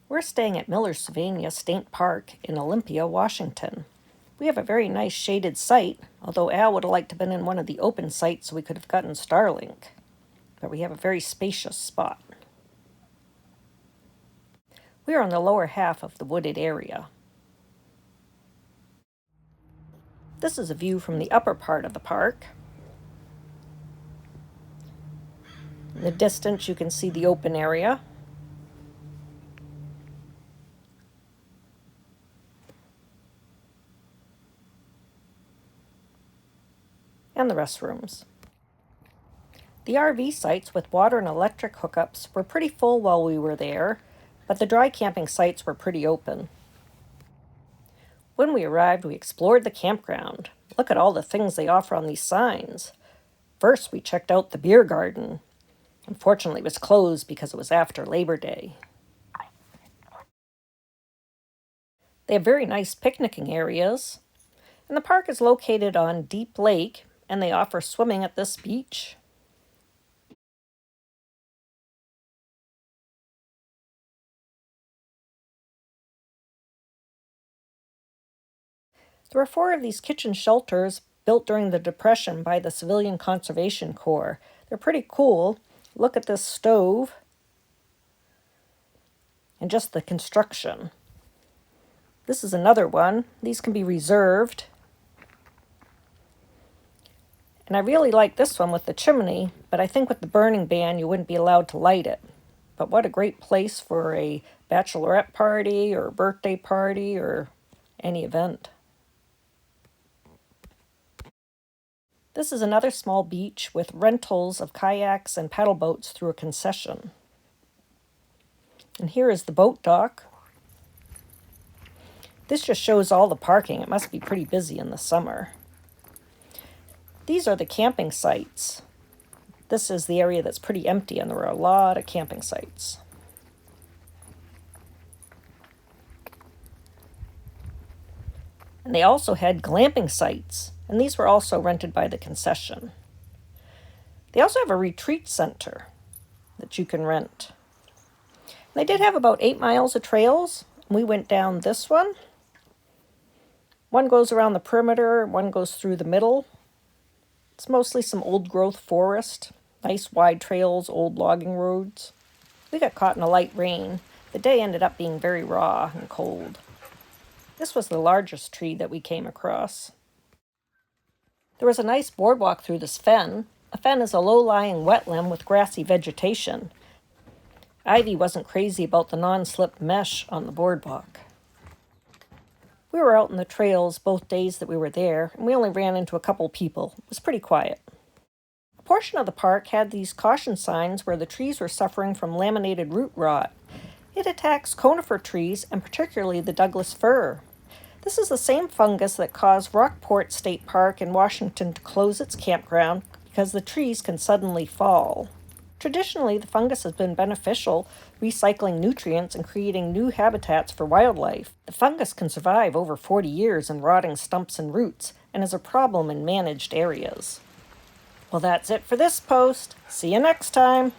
We're staying at Millersylvania State Park in Olympia, Washington. We have a very nice shaded site, although Al would have liked to have been in one of the open sites so we could have gotten Starlink. But we have a very spacious spot. We are on the lower half of the wooded area. This is a view from the upper part of the park. In the distance, you can see the open area. And the restrooms. The RV sites with water and electric hookups were pretty full while we were there, but the dry camping sites were pretty open. When we arrived, we explored the campground. Look at all the things they offer on these signs. First, we checked out the beer garden. Unfortunately, it was closed because it was after Labor Day. They have very nice picnicking areas. And the park is located on Deep Lake, and they offer swimming at this beach. There were 4 of these kitchen shelters built during the Depression by the Civilian Conservation Corps. They're pretty cool. Look at this stove and just the construction. This is another one. These can be reserved. And I really like this one with the chimney, but I think with the burning ban you wouldn't be allowed to light it. But what a great place for a bachelorette party or a birthday party or any event. This is another small beach with rentals of kayaks and paddle boats through a concession. And here is the boat dock. This just shows all the parking. It must be pretty busy in the summer. These are the camping sites. This is the area that's pretty empty, and there are a lot of camping sites. And they also had glamping sites, and these were also rented by the concession. They also have a retreat center that you can rent. They did have about 8 miles of trails, and we went down this one. One goes around the perimeter, one goes through the middle. It's mostly some old growth forest, nice wide trails, old logging roads. We got caught in a light rain. The day ended up being very raw and cold. This was the largest tree that we came across. There was a nice boardwalk through this fen. A fen is a low-lying wetland with grassy vegetation. Ivy wasn't crazy about the non-slip mesh on the boardwalk. We were out in the trails both days that we were there, and we only ran into a couple people. It was pretty quiet. A portion of the park had these caution signs where the trees were suffering from laminated root rot. It attacks conifer trees, and particularly the Douglas fir. This is the same fungus that caused Rockport State Park in Washington to close its campground because the trees can suddenly fall. Traditionally, the fungus has been beneficial, recycling nutrients and creating new habitats for wildlife. The fungus can survive over 40 years in rotting stumps and roots, and is a problem in managed areas. Well, that's it for this post. See you next time.